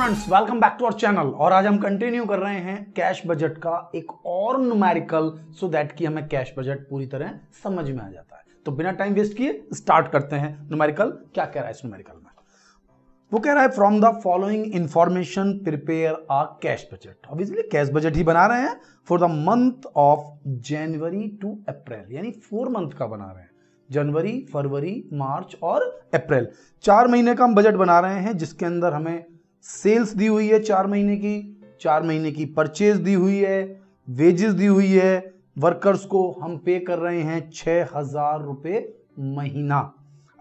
Friends, welcome back to our channel. और आज हम कंटिन्यू कर रहे हैं कैश बजट का एक और न्यूमेरिकल, सो दैट कि हमें कैश बजट पूरी तरह समझ में आ जाता है। तो बिना टाइम वेस्ट किए स्टार्ट करते हैं। न्यूमेरिकल क्या कह रहा है इस न्यूमेरिकल में? वो कह रहा है from the following information prepare a cash budget. Obviously cash budget ही बना रहे हैं for the month of January to April, यानी 4 मंथ का बना रहे हैं। जनवरी, फरवरी, मार्च और अप्रैल, 4 महीने का हम बजट बना रहे हैं, जिसके अंदर हमें सेल्स दी हुई है 4 महीने की, 4 महीने की परचेज दी हुई है, वेजेस दी हुई है, वर्कर्स को हम पे कर रहे हैं 6,000 रुपए महीना।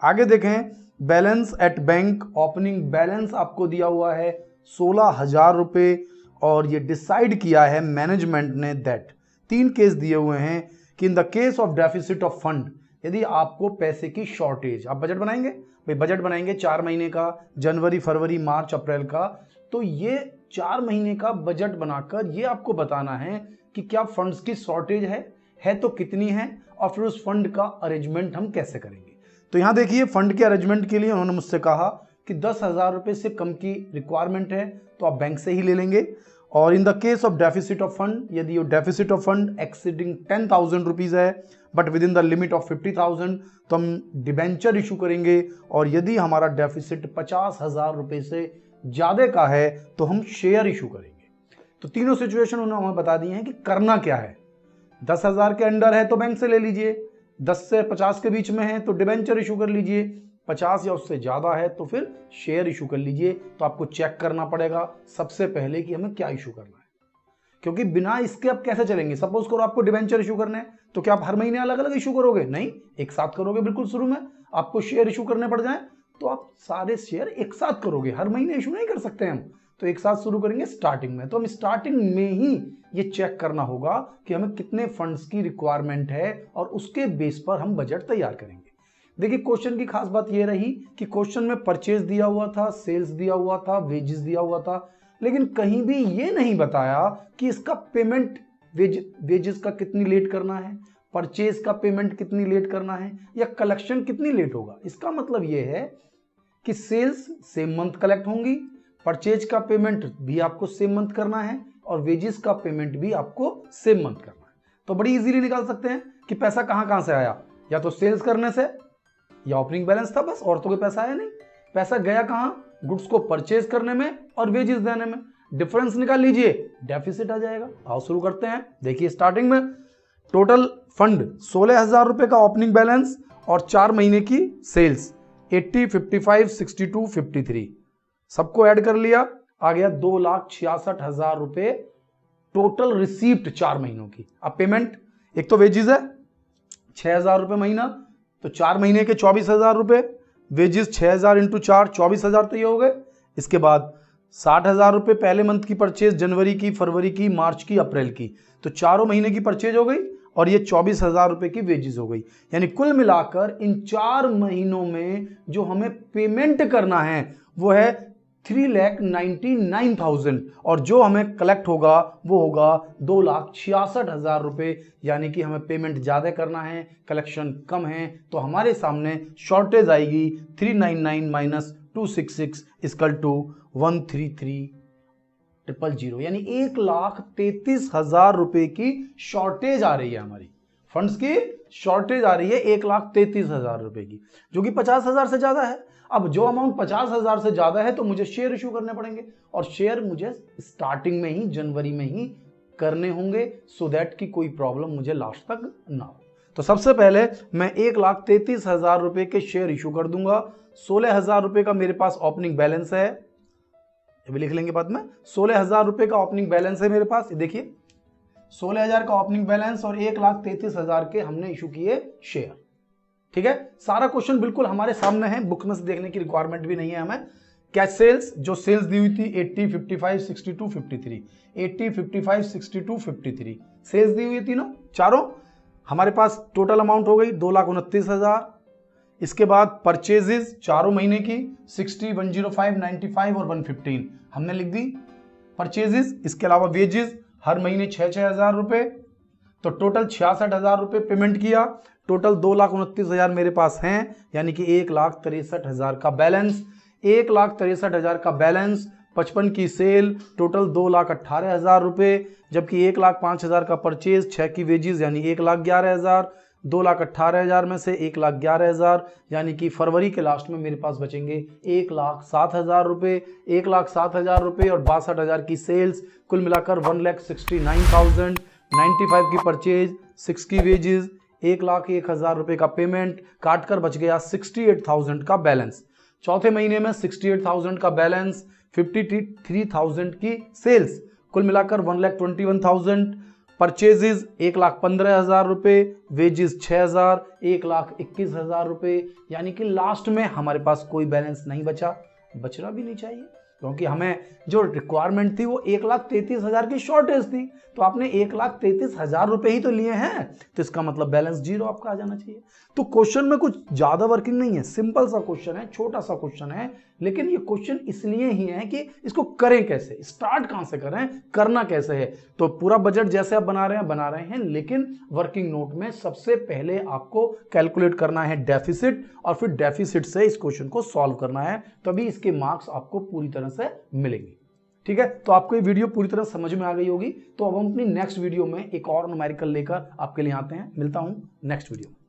आगे देखें, balance at bank, opening balance आपको दिया हुआ है 16,000 रुपए, और ये डिसाइड किया है मैनेजमेंट ने दैट 3 केस दिए हुए हैं कि इन the case of deficit of fund, यदि आपको पैसे की शॉर्टेज, आप बजट बनाएंगे भाई, बजट बनाएंगे 4 महीने का, जनवरी, फरवरी, मार्च, अप्रैल का, तो ये 4 महीने का बजट बनाकर ये आपको बताना है कि क्या फंड्स की शॉर्टेज है तो कितनी है, और फिर उस फंड का अरेंजमेंट हम कैसे करेंगे। तो यहां देखिए, फंड के अरेंजमेंट के लिए उन्होंने मुझसे कहा कि 10,000 रुपए से कम की रिक्वायरमेंट है तो आप बैंक से ही ले लेंगे। और in the case of deficit of fund, यदि deficit of fund exceeding 10,000 rupees है but within the limit of 50,000, तो हम डिबेंचर इशू करेंगे। और यदि हमारा डेफिसिट 50,000 रुपए से ज्यादा का है तो हम शेयर इशू करेंगे। तो तीनों सिचुएशन उन्होंने हमें बता दी है कि करना क्या है। 10,000 के अंडर है तो बैंक से ले लीजिए, 10 से 50 के बीच में है तो डिबेंचर इशू कर लीजिए, 50 या उससे ज्यादा है तो फिर शेयर इशू कर लीजिए। तो आपको चेक करना पड़ेगा सबसे पहले कि हमें क्या इशू करना है, क्योंकि बिना इसके आप कैसे चलेंगे। सपोज करो आपको डिबेंचर इशू करने हैं, तो क्या आप हर महीने अलग अलग इशू करोगे? नहीं, एक साथ करोगे। बिल्कुल शुरू में आपको शेयर इशू करने पड़ जाए तो आप सारे शेयर एक साथ करोगे, हर महीने इशू नहीं कर सकते हम, तो एक साथ शुरू करेंगे स्टार्टिंग में। तो हम स्टार्टिंग में ही ये चेक करना होगा कि हमें कितने फंड्स की रिक्वायरमेंट है, और उसके बेस पर हम बजट तैयार करेंगे। देखिए, क्वेश्चन की खास बात यह रही कि क्वेश्चन में परचेज दिया हुआ था, सेल्स दिया हुआ था, वेजेस दिया हुआ था, लेकिन कहीं भी ये नहीं बताया कि इसका पेमेंट, वेजेस का कितनी लेट करना है, परचेज का पेमेंट कितनी लेट करना है, या कलेक्शन कितनी लेट होगा। इसका मतलब यह है कि सेल्स सेम मंथ कलेक्ट होंगी, परचेज का पेमेंट भी आपको सेम मंथ करना है, और वेजेस का पेमेंट भी आपको सेम मंथ करना है। तो बड़ी इजीली निकाल सकते हैं कि पैसा कहां से आया, या तो सेल्स करने से, या ओपनिंग बैलेंस था बस, और तो कोई पैसा आया नहीं। पैसा गया कहां? गुड्स को परचेज करने में और वेजेस देने में। डिफरेंस निकाल लीजिए, डेफिसिट आ जाएगा। आओ शुरू करते हैं। देखिए, स्टार्टिंग में टोटल फंड 16,000 रुपए का ओपनिंग बैलेंस और 4 महीने की सेल्स 80, 55, 62, 53, सबको ऐड कर लिया, आ गया 2,66,000 रुपए टोटल रिसीप्ट 4 महीनों की। अब पेमेंट, एक तो वेजेस है 6,000 रुपए महीना, तो 4 महीने के 24,000 रुपए, वेजेस 6,000 इंटू 4, 24,000 तो ये हो गए। इसके बाद 60,000 रुपए पहले मंथ की परचेज, जनवरी की, फरवरी की, मार्च की, अप्रैल की, तो चारों महीने की परचेज हो गई, और ये 24,000 रुपए की वेजेस हो गई। यानी कुल मिलाकर इन 4 महीनों में जो हमें पेमेंट करना है वो है 3,99,000, और जो हमें कलेक्ट होगा वो होगा 2,66,000 रुपए। यानी कि हमें पेमेंट ज्यादा करना है, कलेक्शन कम है, तो हमारे सामने शॉर्टेज आएगी 399 माइनस 266 इक्वल टू 133,000, यानी 1,33,000 रुपए की शॉर्टेज आ रही है। हमारी फंड्स की शॉर्टेज आ रही है 1,33,000 रुपए की, जो कि 50,000 से ज्यादा है। अब जो अमाउंट 50,000 से ज्यादा है तो मुझे शेयर इशू करने पड़ेंगे, और शेयर मुझे स्टार्टिंग में ही, जनवरी में ही करने होंगे, सो दैट कि कोई प्रॉब्लम मुझे लास्ट तक ना हो। तो सबसे पहले मैं 1,33,000 रुपए के शेयर इशू कर दूंगा। 16,000 रुपए का मेरे पास ओपनिंग बैलेंस है, ये भी लिख लेंगे बाद में। 16,000 रुपए का ओपनिंग बैलेंस है मेरे पास, देखिए 16,000 का ओपनिंग बैलेंस, और 1,33,000 के हमने इशू किए शेयर। ठीक है, सारा क्वेश्चन बिल्कुल हमारे सामने है, बुक में से देखने की रिक्वायरमेंट भी नहीं है हमें। कैश सेल्स, जो सेल्स दी हुई थी 80, 55, 62, 53, 80, 55, 62, 53 सेल्स दी हुई थी ना, चारों हमारे पास टोटल अमाउंट हो गई 2,29,000। इसके बाद परचेजेस चारों महीने की 60, 105, 95 और 115 हमने लिख दी परचेजेस। इसके अलावा वेजेस हर महीने 6,000 रुपए, तो टोटल 66,000 रुपए पेमेंट किया। टोटल 2,29,000 मेरे पास हैं, यानी कि 1,63,000 का बैलेंस। 1,63,000 का बैलेंस 55 की सेल, टोटल 2,18,000 रुपये, जबकि 1,05,000 का परचेज, 6 की वेजेस यानी 1,11,000, 2,18,000 में से 1,11,000 यानी कि फरवरी के लास्ट में मेरे पास बचेंगे 1,07,000 रुपये। 1,07,000 रुपये और 62,000 की सेल्स, कुल मिलाकर 1,69,000, 95 की परचेज, 6 की वेजेस, 1,01,000 रुपये का पेमेंट काटकर बच गया 68,000 का बैलेंस। चौथे महीने में 68,000 का बैलेंस, 53,000 की सेल्स, कुल मिलाकर 1,21,000, परचेजेस 1,15,000 रुपये, वेजेस 6,000, 1,21,000 रुपये, यानी कि लास्ट में हमारे पास कोई बैलेंस नहीं बचा, बचना भी नहीं चाहिए क्योंकि हमें जो रिक्वायरमेंट थी वो 1,33,000 की शॉर्टेज थी, तो आपने 1,33,000 रुपये ही तो लिए हैं, तो इसका मतलब बैलेंस जीरो आपका आ जाना चाहिए। तो क्वेश्चन में कुछ ज्यादा वर्किंग नहीं है, सिंपल सा क्वेश्चन है, छोटा सा क्वेश्चन है, लेकिन ये क्वेश्चन इसलिए ही है कि इसको करें कैसे, स्टार्ट कहां से करें, करना कैसे है। तो पूरा बजट जैसे आप बना रहे हैं, लेकिन वर्किंग नोट में सबसे पहले आपको कैलकुलेट करना है डेफिसिट, और फिर डेफिसिट से इस क्वेश्चन को सॉल्व करना है, तभी इसके मार्क्स आपको पूरी तरह से मिलेंगे। ठीक है, तो आपको ये वीडियो पूरी तरह समझ में आ गई होगी। तो अब हम अपनी नेक्स्ट वीडियो में एक और न्यूमेरिकल लेकर आपके लिए आते हैं। मिलता हूं नेक्स्ट वीडियो में।